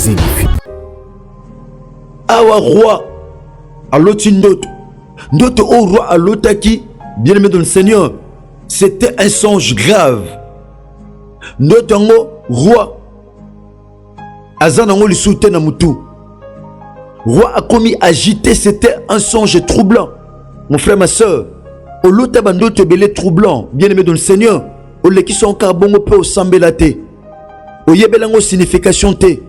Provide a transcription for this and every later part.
Zénith. Awa roi, aloti ndoto au roi alotaki, bien aimé dans le Seigneur, c'était un songe grave. Ndotango roi, azanango lisute na mutu. Roi a commis agité, c'était un songe troublant. Mon frère, ma soeur, au lota bandoto belé troublant, bien aimé dans le Seigneur, au leki son carbongo peut au sambelate, au yebelango signification te.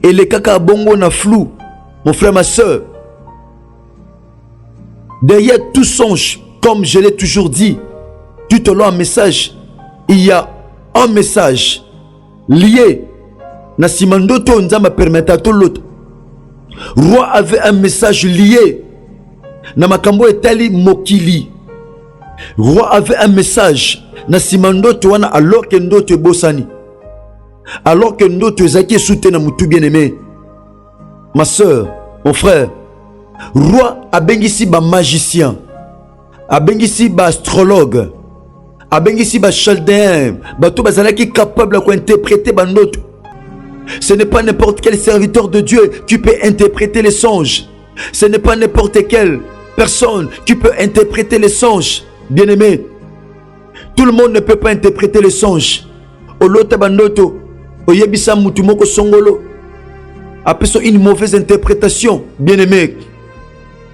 Et les kaka bongo na flou, mon frère, ma soeur. Derrière tout songe, comme je l'ai toujours dit, tout au long un message, il y a un message lié. Nasimandoto nzamba permettre tout l'autre. Roi avait un message lié. Namakambo etali mokili. Roi avait un message. Nasimandoto wana alors que ndoto bosani. Alors que ndoto zaki soutenu mutu bien aimé. Ma soeur, mon frère, roi a bengisi ba magicien. A bengisi ba astrologue. A bengisi ba chaldéen. Ba to bazalaki capable de interpréter ba ndoto. Ce n'est pas n'importe quel serviteur de Dieu qui peut interpréter les songes. Ce n'est pas n'importe quelle personne qui peut interpréter les songes. Bien-aimé, tout le monde ne peut pas interpréter les songes. Olota bandoto, oyebisa mutumoko songolo. Après ça, une mauvaise interprétation. Bien-aimé,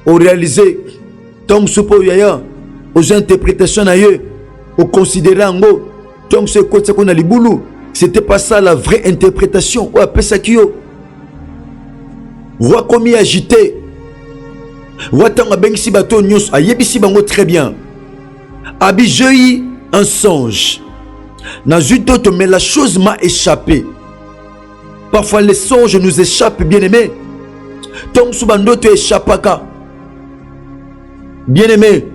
au réaliser, tom supo yaya, aux interprétations ailleurs, au considérer en haut, tom se kote qu'on a libulu. C'était pas ça la vraie interprétation. Ou après ça qui yo. Roi commis agité. Roi tanga bengisi bato nyos ayebisi bango très bien. Abijei un songe. Nazu d'autres mais la chose m'a échappé. Parfois les songes nous échappent, bien aimé. Tom subando te échappaka. Bien aimé.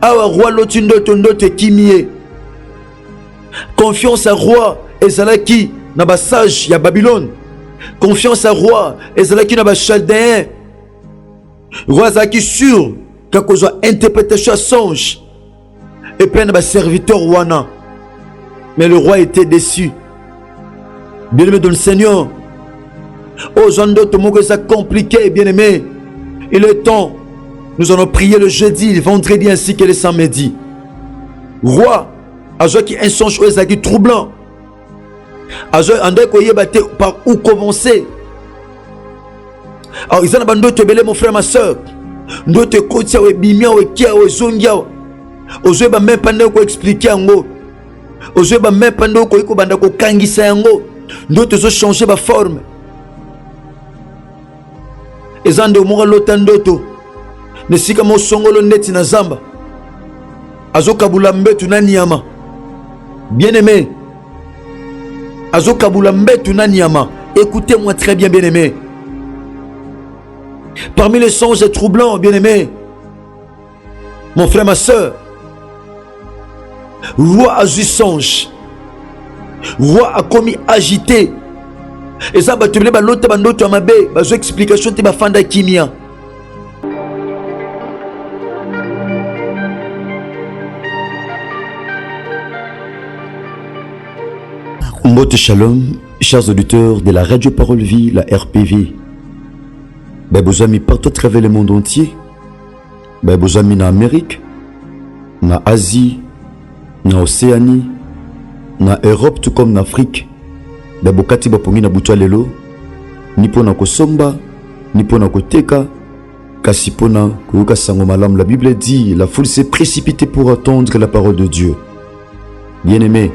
Awa roi lotindo tondo te kimie. Confiance à roi. Ezalaki na ba sage ya Babylone. Confiance à roi. Ezalaki na ba chaldéen. Roi zaki sûr que soit interprétation à songe. Et puis na ba serviteur wana. Mais le roi était déçu. Bien aimé dans le Seigneur. Oh Jean d'autres mots que ça compliqué, bien aimé. Il est temps. Nous allons prier le jeudi, le vendredi ainsi que le samedi. Roi, a joué qui un songe ou ezaki troublant. Par où commencer? Alors, ils ont abandonné belé mon frère, ma soeur. Nous te coachons, ou bimia, ou kia, ou zongia. Aujourd'hui, même pendant qu'on explique en haut. Aujourd'hui, même pendant qu'on banda ko kangisa en haut. Nous te changer ma forme. Ils ont de mourir l'autant d'autres. Ne si comme au songolo net na zamba. Azo kabula mbetu na niyama. Bien aimé. Azo kabula mbetu na niyama. Écoutez-moi très bien, bien aimé. Parmi les songes troublants, bien aimé, mon frère, ma soeur, roi a eu songe. Roi a commis agité. Et ça, tu me dis, l'autre bandoto amabe, bazo explication te bafanda kimia. Mbote Shalom, chers auditeurs de la Radio Parole Vie, la RPV. Vos amis partout à travers le monde entier. Vos amis en Amérique, en Asie, en Océanie, en Europe, tout comme en Afrique. Vos kati bapongi na butu lelo, ni pona kosomba, ni pona koteka, kasi pona kuyoka sango malam. La Bible dit, la foule s'est précipitée pour attendre la parole de Dieu. Bien-aimés,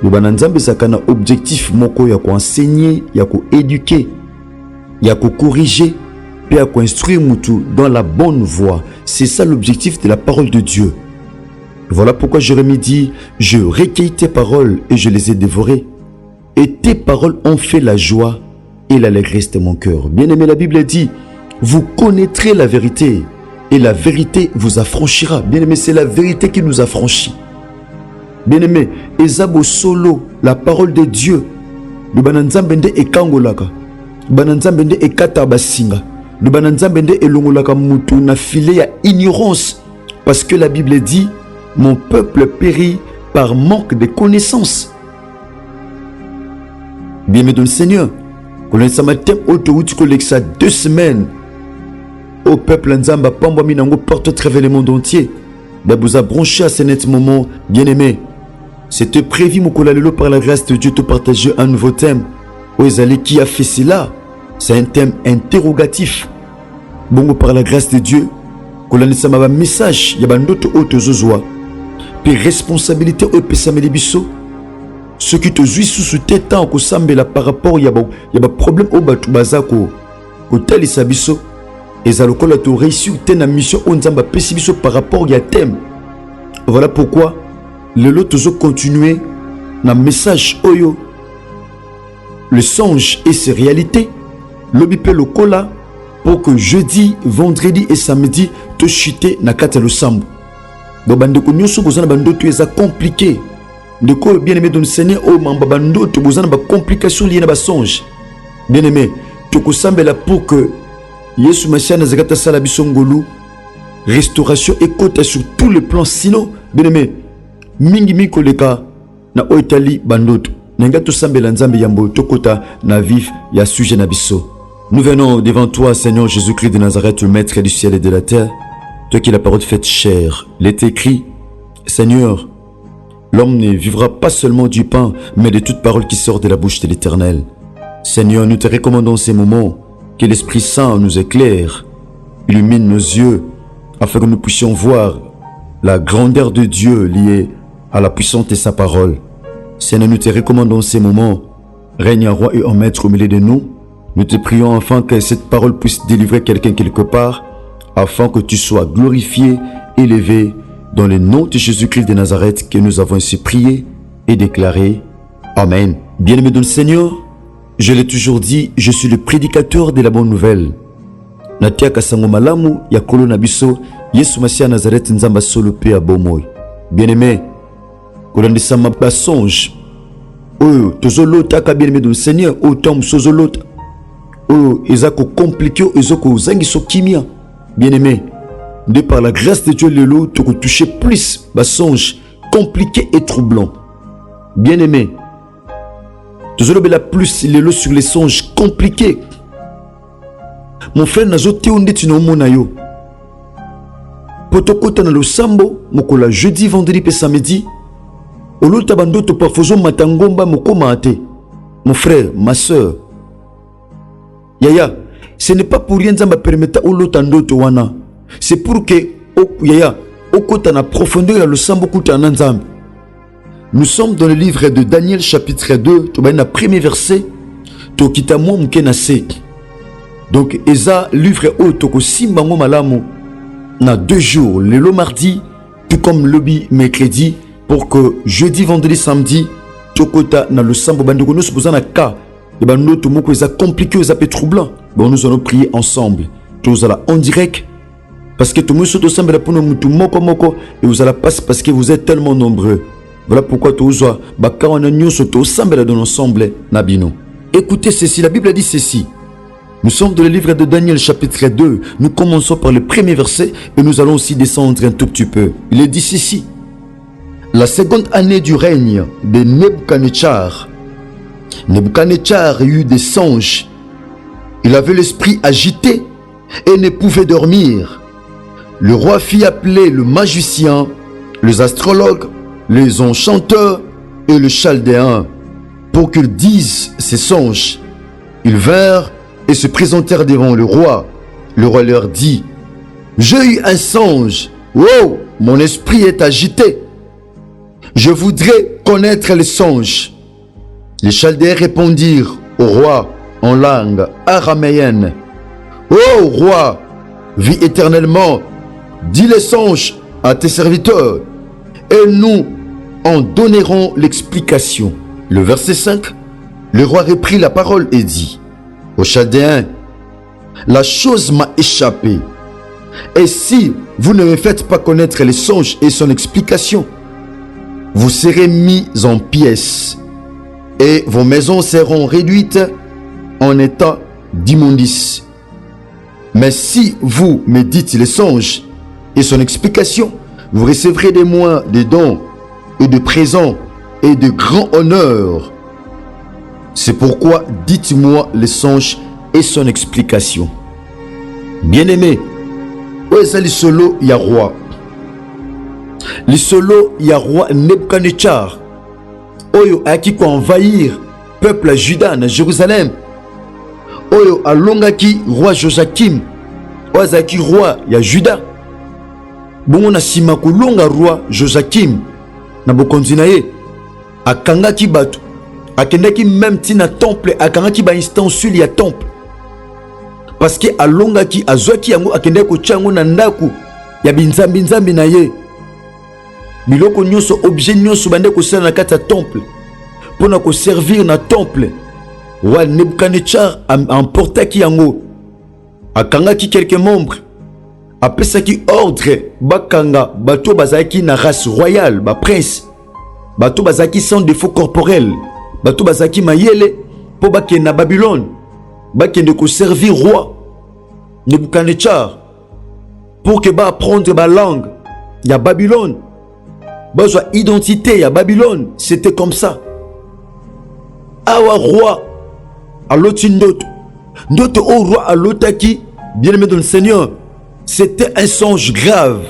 le bananzambe zakana objectif moko ya ko enseigner, ya ko éduquer, ya ko corriger, puis ya ko instruire mutu dans la bonne voie. C'est ça l'objectif de la parole de Dieu. Voilà pourquoi Jérémie dit, je recueille tes paroles et je les ai dévorées. Et tes paroles ont fait la joie et l'allégresse de mon cœur. Bien aimé, la Bible dit, vous connaîtrez la vérité et la vérité vous affranchira. Bien aimé, c'est la vérité qui nous affranchit. Bien-aimé, Ezabo solo, la parole de Dieu. Le bananzambende e kangolaka. Bananzambende e katabasinga. Le bananzambende e longolaka mutu na filé ya ignorance. Parce que la Bible dit, mon peuple périt par manque de connaissances. Bien-aimé dans le Seigneur, qu'on a un thème autoroute qu'on ça 2 semaines au peuple Nzamba, Pamba Minango, partout à travers le monde entier. Ben vous a branché à ce net moment, bien-aimé. C'était prévu, mon colalelo, par la grâce de Dieu, de partager un nouveau thème. Oezali, qui a fait cela? C'est un thème interrogatif. Bon, par la grâce de Dieu, qu'on a un message, il y a d'autres autres zozois. Puis responsabilité au Pessameli Bisso. Ce qui te jouit sous tes temps, qu'on s'embête par rapport, il y a un problème au Batubazako, au tel Isabiso. Et ça le colle à tout réussir, t'es mission, on s'embête pessibiso par rapport, il y a thème. Voilà pourquoi le lot toujours continuer dans message oyo. Le songe et ses réalités. L'obipé le cola pour que jeudi, vendredi et samedi, te chuter na kata le sambo. Donc, bandeko nyoso bozana bandoto eza compliqué. Ndeko bien aimé dans le Seigneur, oh mamba bandoto bozana ba complication liée na ba songe. Bien aimé, toko sambela pour que Yesu Mashiach na zakata sala bisongolu, restauration et côté sur tous les plans. Sinon, bien aimé, mingi mi koleka na oitali bandoto. Nenga to sambela nzambe yambo tokota na vif ya sujet na biso. Nous venons devant toi, Seigneur Jésus-Christ de Nazareth, le maître du ciel et de la terre. Toi qui la parole faite chair, il est écrit, Seigneur, l'homme ne vivra pas seulement du pain, mais de toute parole qui sort de la bouche de l'Éternel. Seigneur, nous te recommandons ces moments, que l'Esprit Saint nous éclaire, illumine nos yeux, afin que nous puissions voir la grandeur de Dieu liée à la puissance de sa parole. Seigneur, nous te recommandons ces moments, règne en roi et en maître au milieu de nous. Nous te prions afin que cette parole puisse délivrer quelqu'un quelque part, afin que tu sois glorifié, élevé, dans le nom de Jésus-Christ de Nazareth, que nous avons ainsi prié et déclaré. Amen. Bien-aimé dans le Seigneur, je l'ai toujours dit, je suis le prédicateur de la bonne nouvelle. Natia kasango malamu ya kolo na biso, Yesu Mashiach Nazareth nzamba solo pe abomoy. Bien-aimé, kolandisa ma songe. Oh, tozolota ka bien-aimé dans le Seigneur, autant sozolota. Oh, ezako compliqué, ezako zangiso kimia. Bien-aimé, de par la grâce de Dieu, le lot, tu peux toucher plus bas songe compliqué et troublant. Bien-aimé, tu as la plus le lot sur les songes compliqués. Mon frère n'a pas été tu n'as pas yo. Potokota na lo sambo, mokola jeudi, vendredi et samedi. Olo tabando to parfois matangomba moko mate. Mon frère, ma soeur. Yaya, ce n'est pas pour rien que ça permettre au lotando to wana. C'est pour que yaya, au côté na profondeur le sambo kuta nanzam. Nous sommes dans le livre de Daniel chapitre 2, to na premier verset, to kitamo mkenase. Donc eza livre o to ko simbango malamu na 2 jours, le mardi tout comme le mercredi pour que jeudi, vendredi, samedi to kota na le sambo bandoko no supposana ka. Et ben nous, tout le monde, ça compliqué, ça peut troublant. Bon, nous allons prier ensemble. Tous allons en direct. Parce que tout le monde se semble pour nous, tout moko moko. Et vous allez passer parce que vous êtes tellement nombreux. Voilà pourquoi tout le monde, on a nous se semble dans l'ensemble, Nabino. Écoutez ceci, la Bible dit ceci. Nous sommes dans le livre de Daniel, chapitre 2. Nous commençons par le premier verset et nous allons aussi descendre un tout petit peu. Il est dit ceci. La seconde année du règne de Nebuchadnezzar. Nebuchadnezzar eut des songes. Il avait l'esprit agité et ne pouvait dormir. Le roi fit appeler le magicien, les astrologues, les enchanteurs et le chaldéen pour qu'ils disent ces songes. Ils vinrent et se présentèrent devant le roi. Le roi leur dit, « J'ai eu un songe. Oh, mon esprit est agité. Je voudrais connaître les songes. » Les Chaldéens répondirent au roi en langue araméenne. « Ô roi, vis éternellement, dis les songes à tes serviteurs, et nous en donnerons l'explication. » Le verset 5, le roi reprit la parole et dit aux Chaldéens, « La chose m'a échappé, et si vous ne me faites pas connaître les songes et son explication, vous serez mis en pièces. Et vos maisons seront réduites en état d'immondice. Mais si vous me dites les songes et son explication, vous recevrez de moi des dons et de présents et de grands honneurs. C'est pourquoi dites-moi le songe et son explication. Bien-aimé, où est le solo ya roi? Le solo ya roi Nebuchadnezzar. Oyo a qui envahir peuple à Juda na Jérusalem. Oyo alongaki roi Joachim. Oazaki roi ya Juda. Bongo na sima kolonga roi Joachim na bokonzi na ye. Akangaki bato. Akendaki même tina temple. Akangaki ba instance ya temple. Parce que alongaki azwaki yango akendaki kochango na ndaku ya binzambi na ye. Biloko nyonso objet nyonso bande kosala na kati ya temple. Pona ko servir na temple. Roi Nebuchadnezzar emportaki yango. Akangaki quelques membres. Apesaki ordre bakanga bato bazaki na race royale, ba prince. Bato bazaki sans défaut corporel. Bato bazaki mayele po bakende na Babylone. Bakende ko servir roi Nebuchadnezzar. Pour que ba apprendre ba langue ya Babylone. Bazwa identité ya Babylone, c'était comme ça. Awa roi aloti ndoto. Ndoto au roi alotaki, bien-aimé dans le Seigneur, c'était un songe grave.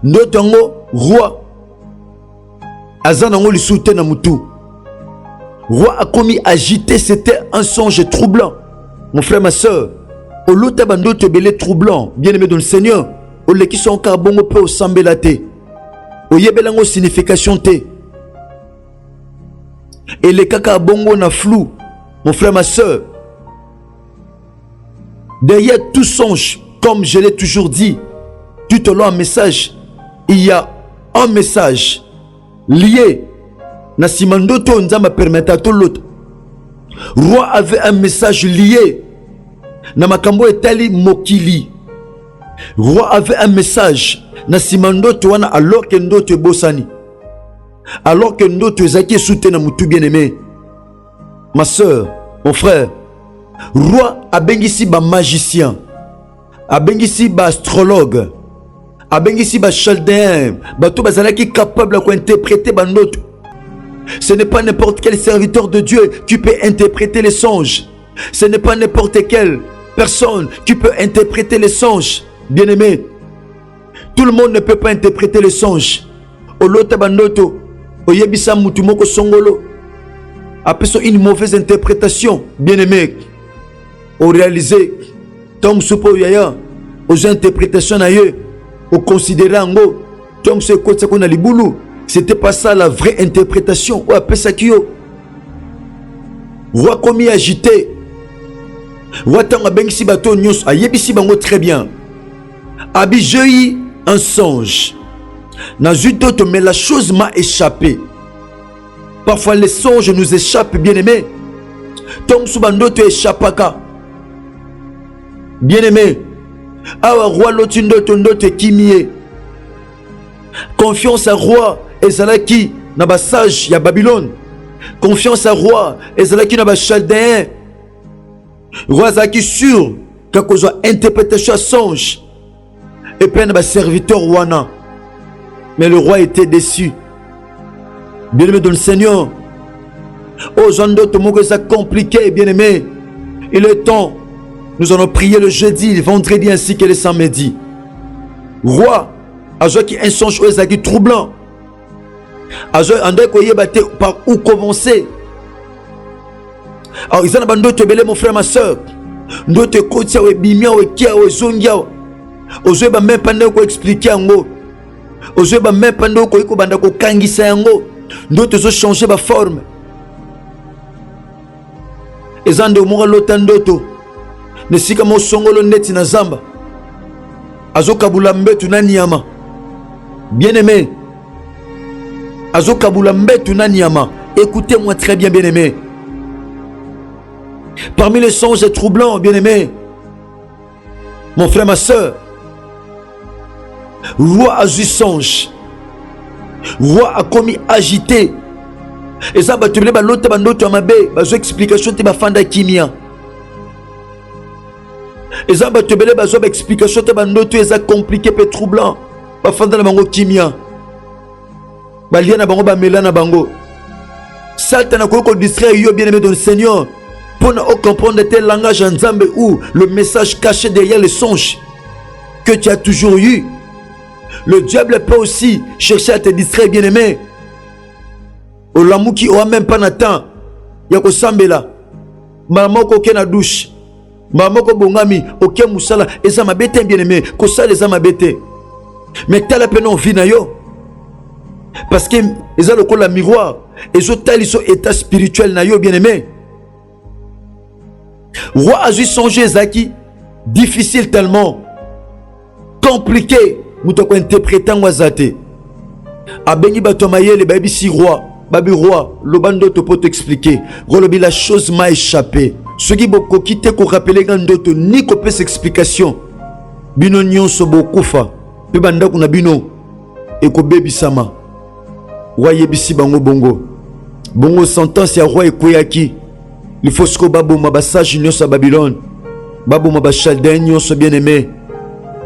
Ndoto ngo roi azanango lisute na mutu. Roi a commis agité, c'était un songe troublant. Mon frère, ma soeur, au lota bandoto belé troublant, bien-aimé dans le Seigneur, au leki son carbongo peu au sambelate. Au yebelango signification te. Et les kaka bongo na flou. Mon frère, ma soeur. Derrière tout songe, comme je l'ai toujours dit, tout au long un message, il y a un message lié. Nasimandoto nzamba permetta to l'autre. Roi avait un message lié. Namakambo etali mokili. Roi avait un message. Nasimandoto wana alors que ndoto bosani. Alors que ndoto ezaki soutenu na mutu bien-aimé. Ma soeur, mon frère, roi abengisi ba magicien, abengisi ba astrologue, abengisi ba chaldéen, bato bazalaki capable de interpréter ba ndoto. Ce n'est pas n'importe quel serviteur de Dieu qui peut interpréter les songes. Ce n'est pas n'importe quelle personne qui peut interpréter les songes. Bien-aimé, tout le monde ne peut pas interpréter les songes. Olota bandoto, oyebisa mutu moko songolo. Après une mauvaise interprétation, bien-aimé, au réalisé, tant soupo yaya, aux interprétations ailleurs, au considérer ngo, tant ce côté qu'on a liboulou, c'était pas ça la vraie interprétation. Ou après ça qui roi commis agité, roi tanga bengisi bato nyos, ayebisi bango très bien. Abijei un songe. Dans une d'autres, mais la chose m'a échappé. Parfois les songes nous échappent, bien-aimés. Tom Subandoto échappaka. Bien-aimé. Awa roi lotindoto ndote kimie. Confiance à roi ezalaki na ba sage ya Babylone. Confiance à roi ezalaki na ba chaldéen. Roi zaki sûr que kozwa interprétation songe. Et puis na ba serviteur wana. Mais le roi était déçu. Bien-aimé dans le Seigneur. Oh, Jean d'autres mots que ça compliqué, bien-aimé. Il est temps. Nous allons prier le jeudi, le vendredi ainsi que le samedi. Roi, ajoute qui un songe qui troublant. Ajoute un décoyer par où commencer. Alors, ils ont abandonné te belé, mon frère, ma soeur. D'autres côtés, ou bimia, ou kia, ou zongia. Aujourd'hui, même pas de expliquer en gros. Aujourd'hui, même pas de kangisa en gros. D'autres ont changé ma forme. Ils ont de moi l'autant d'autres. Ne si comme au songolo neti na zamba. Azo kabula mbetu na niyama. Bien-aimé. Azo kabula mbetu na niyama. Écoutez-moi très bien, bien-aimé. Parmi les songes troublants, bien-aimé, mon frère, ma soeur, roi a eu songe. Roi a commis agité. Et ça, tu veux l'autre bandoto amabe, bazo explication te bafanda kimia. Et ça, tu veux bazo explication te bandoto eza compliqué pe troublant. Bafanda na bango kimia. Balia na bango ba mela na bango. Satan a quoi distraire yo bien-aimé dans le Seigneur. Pour ne comprendre tel langage en Nzambe ou le message caché derrière les songes que tu as toujours eu. Le diable peut aussi chercher à te distraire, bien-aimé. Au l'amour qui aura même pas n'attend. Yako sambela. Maman ko na douche. Maman ko bongami. Ok musala. Et ça m'a bêté, bien-aimé. Ko ça les a m'a bêté. Mais t'as la peine en vie na yo. Parce que ils ont le col à miroir. Ils ont tel état spirituel na yo, bien-aimé. Roi a juste songé Zaki. Difficile tellement. Compliqué. Moutoko interprétant wazate. Abeni batomayele baby si roi. Babi roi, le bando te peut t'expliquer. Rolobi la chose m'a échappé. Ce qui beaucoup quitté qu'on rappelait gandoto ni qu'on peut s'explication. Bino nyon so bokufa. Pe banda kuna bino. Et ko baby sama. Roye bisi bango bongo. Bongo sentence ya roi ekoyaki. Il faut ce que babo mabasage nyon sa Babylone. Babo mabachaldin nyon so bien aimé.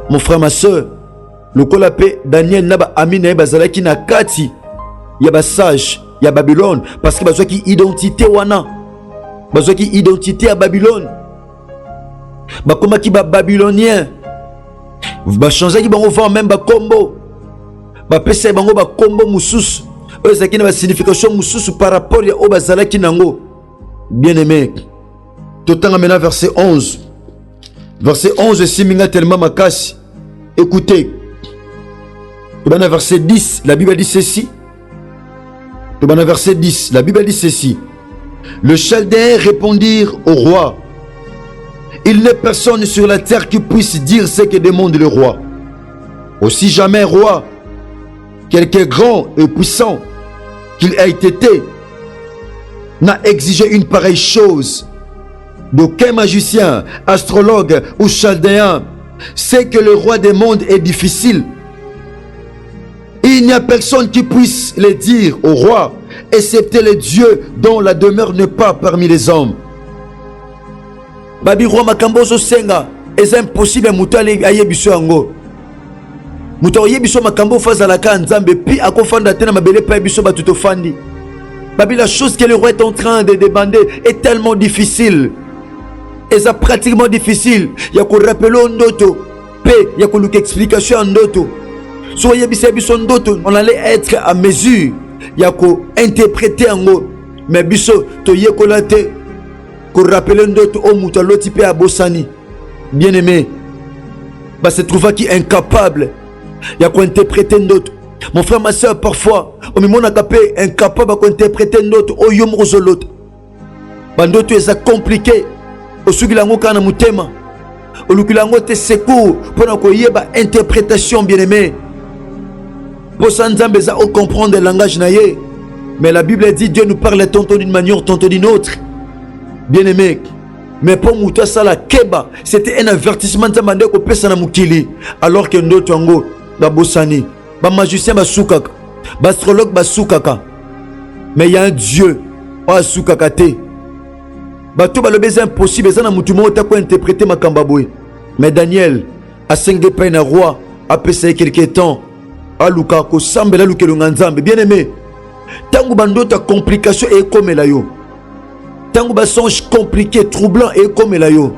Mon frère, ma soeur. Le kolapé Daniel naba amina bazalaki na kati. Yaba sage. Il y a Babylone parce que besoin qui identité wana besoin qui identité à Babylone ba comment qui ba babylonien ba changer qui bango vend même ba combo ba pesa bango ba combo mususu eux ça qui na signification mususu par rapport ya obazala ki nango bien aimé totanga maintenant verset 11 siminga tellement makasi écoutez dans verset 10 la Bible dit ceci. Dans le verset 10, la Bible dit ceci. Le Chaldéen répondirent au roi. Il n'est personne sur la terre qui puisse dire ce que demande le roi. Aussi jamais roi, quelque grand et puissant qu'il ait été, n'a exigé une pareille chose. D'aucun magicien, astrologue ou chaldéen sait que le roi des mondes est difficile. Il n'y a personne qui puisse le dire au roi, excepté les dieux dont la demeure n'est pas parmi les hommes. Babi roi makambozo senga, c'est impossible mutale ayebiso yango. Muto yebiso makambo faza la ka nzambe pi akofanda tena mabele pa yebiso batuto fandi. Babi la chose que le roi est en train de demander est tellement difficile. Et ça pratiquement difficile. Yako rappelo ndoto, pe yako luka explication ndoto. Soyez biso ndoto, on allait être à mesure. Yako interpréter ango. Mais biso to yekolate ko rappeler ndoto o mutaloti pe abosani. Bien aimé. Bah se trouva qui incapable. Yako interpréter ndoto. Mon frère, ma soeur, parfois, on me montre incapable d'interpréter ndoto o yomrozolote. Bandoto est compliqué. Au sugilango kana mutema. Au lukilango te secours pour na koyeba interprétation bien aimé. Pour ça, nous devons comprendre le langage naïe. Mais la Bible dit Dieu nous parle tantôt d'une manière, tantôt d'une autre. Bien aimé. Mais pour Mouta Sala Keba, c'était un avertissement de demander qu'on peut s'en mukili. Alors que nous avons la Bossani, le magicien Basukaka, l'astrologue Basukaka. Mais il y a un Dieu, pas Sukakate. Tout le impossible, c'est interpréter ma Kambaboué. Mais Daniel, à 5 dépêches, un roi, a passé quelques temps. Aluka ko sambela lukelunga nzambe bien aimé tangu bandota complication et comme la yo tangu ba songe compliqué troublant et comme la yo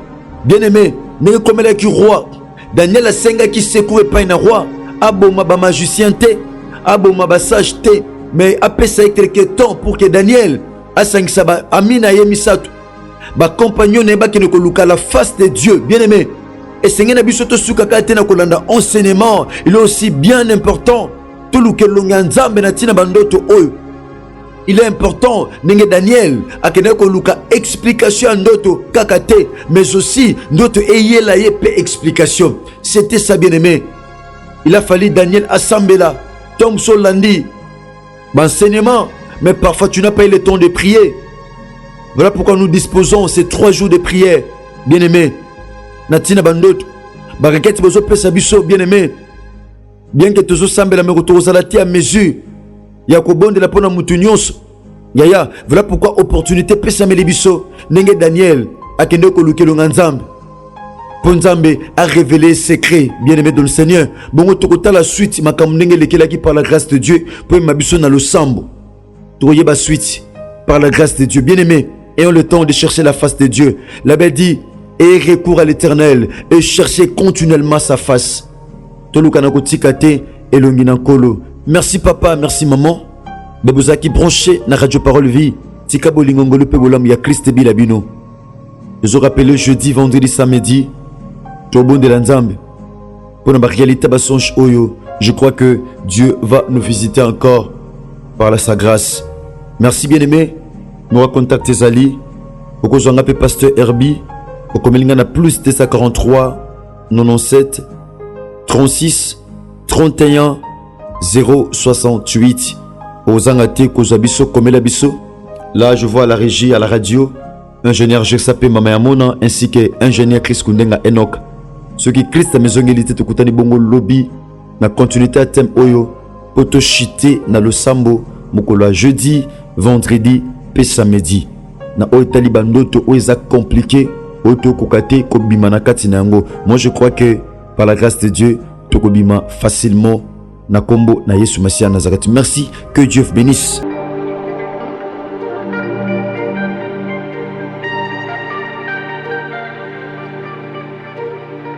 bien aimé ne comme la ki roi Daniel a senga qui secoue pas un roi aboma ba magicien te aboma ba sage te mais après ça quelques temps pour que Daniel a sanga saba amina yemisatu ba compagnon ne ba ki ne ko luka la face de Dieu bien aimé. Et Seigneur Nabisoto Sukaka tena kolanda enseignement, il est aussi bien important. Tout le que l'onganzambe na tina bandoto oyo. Il est important nenge Daniel akene ko luka explication ndoto kakate, mais aussi ndoto eyela yepe explication. C'était ça bien aimé. Il a fallu Daniel assembler Tom Solandi enseignement, mais parfois tu n'as pas eu le temps de prier. Voilà pourquoi nous disposons ces 3 jours de prière, bien aimé. Natina bandoto baraketi bozo pesa biso bien aimé bien que tozo sambela me rotozalati à mesure ya ko bondela pona mutu nyonso yaya voilà pourquoi opportunité pesa meli biso ndenge Daniel akende ko lukelo nzambe pour nzambe a révélé secret bien aimé dans le Seigneur bongo tokota la suite makambo ndenge lekelaki par la grâce de Dieu pour mabiso na losambo toyeba suite par la grâce de Dieu. Bien-aimés, ayons le temps de chercher la face de Dieu. La Bible dit, ayez recours à l'Éternel et cherchez continuellement sa face. Merci papa, merci maman. Bebozaki branché na Radio Parole Vie. Tika bolingongolo pe bolam ya Christ bilabino. Je vous rappelle jeudi, vendredi, samedi. Tobon de l'Anzambe. Pour la réalité basonge oyo. Je crois que Dieu va nous visiter encore par sa grâce. Merci bien-aimé. Nous contacter Zali. Pour que appelle pasteur Herbie. Pour que nous plus de 43 97 36 31 068. Aux Angate Kozabiso Komelabiso. Là, je vois à la régie, à la radio, ingénieur Jersapé Mamayamona ainsi que ingénieur Chris Kundenga Enoch. Ceux qui Christ a maison élité de Koutani Bongo Lobby, na continuité à thème Oyo, poto chité na le sambo, mokola jeudi, vendredi, pe samedi. Na oyo talibandoto oyo compliqué, oyo kokate kobima na kati na yango. Moi je crois que par la grâce de Dieu, to kobima facilement na kombo na Yesu Masia Nazareth. Merci, que Dieu vous bénisse.